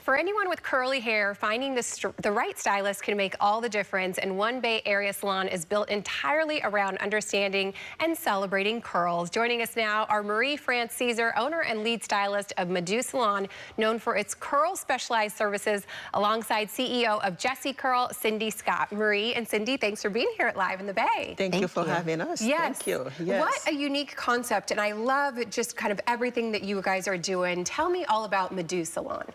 For anyone with curly hair, finding the right stylist can make all the difference, and One Bay Area Salon is built entirely around understanding and celebrating curls. Joining us now are France Cesar, owner and lead stylist of Madusalon, known for its curl specialized services, alongside CEO of JessiCurl, Cindy Scott. Marie and Cindy, thanks for being here at Live in the Bay. Thank you for having us. Yes. Thank you. Yes. What a unique concept, and I love just kind of everything that you guys are doing. Tell me all about Madusalon.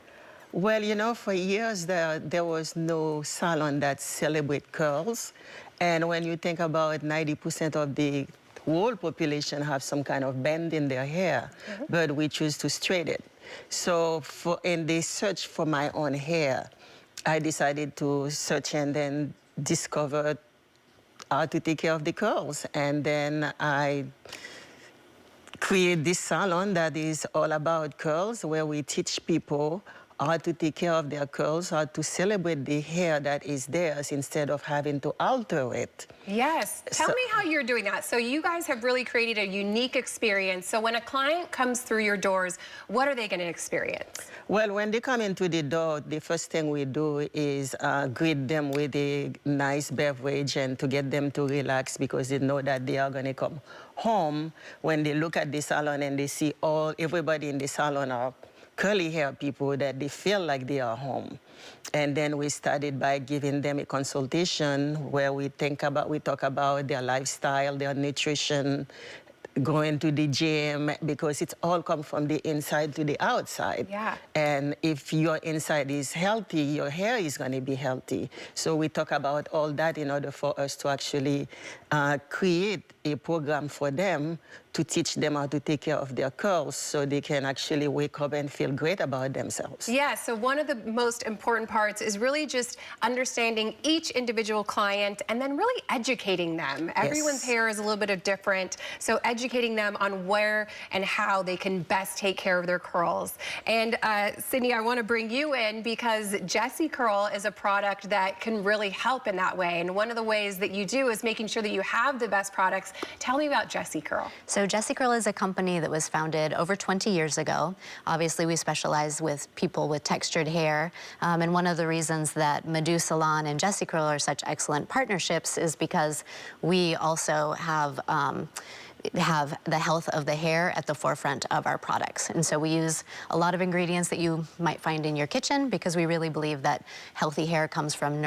Well, you know, for years there was no salon that celebrate curls. And when you think about 90% of the whole population have some kind of bend in their hair, but we choose to straight it. So in the search for my own hair, I decided to search and then discover how to take care of the curls. And then I create this salon that is all about curls, where we teach people how to take care of their curls, how to celebrate the hair that is theirs instead of having to alter it. Yes. Tell me how you're doing that. So you guys have really created a unique experience. So when a client comes through your doors, what are they going to experience? Well, when they come into the door, the first thing we do is greet them with a nice beverage and to get them to relax, because they know that they are going to come home. When they look at the salon and they see everybody in the salon are curly hair people, that they feel like they are home. And then we started by giving them a consultation where we talk about their lifestyle, their nutrition, going to the gym, because it's all come from the inside to the outside. Yeah. And if your inside is healthy, your hair is going to be healthy. So we talk about all that in order for us to actually create a program for them to teach them how to take care of their curls so they can actually wake up and feel great about themselves. Yeah, so one of the most important parts is really just understanding each individual client and then really educating them. Yes. Everyone's hair is a little bit different, so educating them on where and how they can best take care of their curls. And Cindy, I want to bring you in because JessiCurl is a product that can really help in that way. And one of the ways that you do is making sure that you have the best products. Tell me about JessiCurl. So JessiCurl is a company that was founded over 20 years ago. Obviously, we specialize with people with textured hair. And one of the reasons that Madusalon and JessiCurl are such excellent partnerships is because we also have the health of the hair at the forefront of our products. And so we use a lot of ingredients that you might find in your kitchen, because we really believe that healthy hair comes from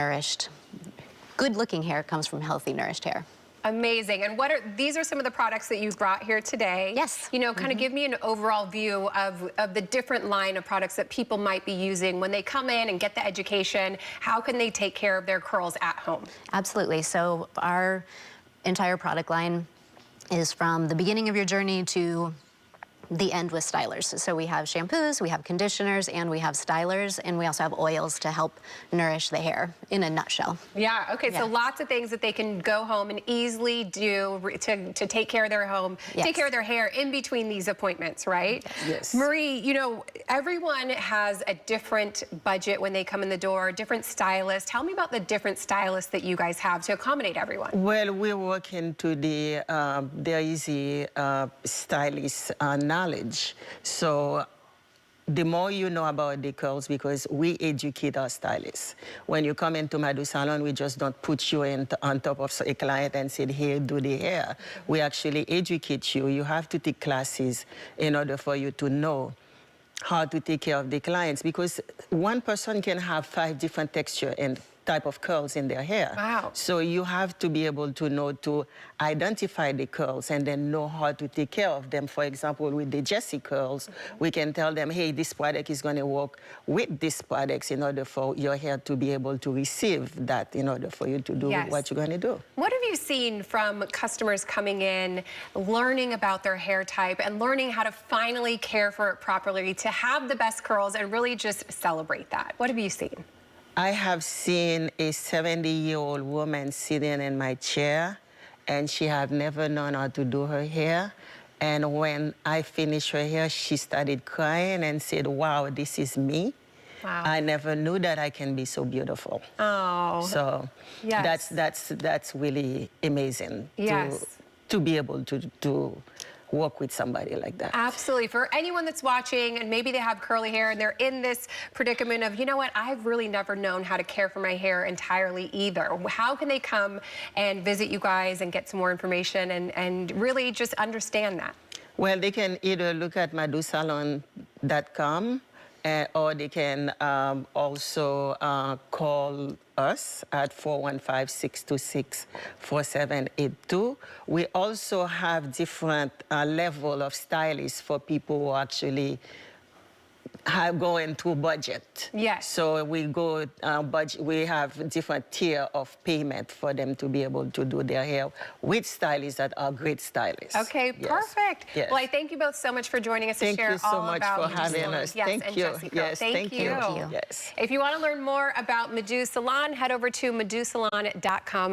good-looking hair comes from healthy, nourished hair. Amazing. And these are some of the products that you've brought here today. Yes. You know, kind of give me an overall view of the different line of products that people might be using when they come in and get the education. How can they take care of their curls at home? Absolutely. So our entire product line is from the beginning of your journey to the end with stylers. So we have shampoos, we have conditioners, and we have stylers, and we also have oils to help nourish the hair in a nutshell. Yeah, okay, so lots of things that they can go home and easily do to take care of their home, take care of their hair in between these appointments, right? Yes. Marie, you know, everyone has a different budget when they come in the door, different stylists. Tell me about the different stylists that you guys have to accommodate everyone. Well, we work into there is a stylist knowledge. So the more you know about the curls, because we educate our stylists. When you come into Madusalon, we just don't put you on top of a client and say, here, do the hair. We actually educate you. You have to take classes in order for you to know how to take care of the clients, because one person can have 5 different texture and type of curls in their hair. Wow. So you have to be able to know to identify the curls and then know how to take care of them. For example, with the JessiCurls, we can tell them, hey, this product is going to work with this product in order for your hair to be able to receive that, in order for you to do what you're going to do. What have you seen from customers coming in, learning about their hair type and learning how to finally care for it properly, to have the best curls and really just celebrate that? What have you seen? I have seen a 70-year-old woman sitting in my chair, and she had never known how to do her hair. And when I finished her hair, she started crying and said, wow, this is me. Wow. I never knew that I can be so beautiful. Oh. So that's really amazing to be able to work with somebody like that. Absolutely. For anyone that's watching and maybe they have curly hair and they're in this predicament of, you know what, I've really never known how to care for my hair entirely either. How can they come and visit you guys and get some more information and really just understand that? Well, they can either look at Madusalon.com or they can also call us at 415-626-4782. We also have different level of stylists for people who actually going through budget. Yes. So we go budget. We have different tier of payment for them to be able to do their hair with stylists that are great stylists. Okay, yes. Perfect. Yes. Well, I thank you both so much for joining us to share all about Thank you so much for having Madusalon. us. Yes, Thank and you. JessiCurl. Yes, thank you. Yes. If you want to learn more about Madusalon, head over to Madusalon.com.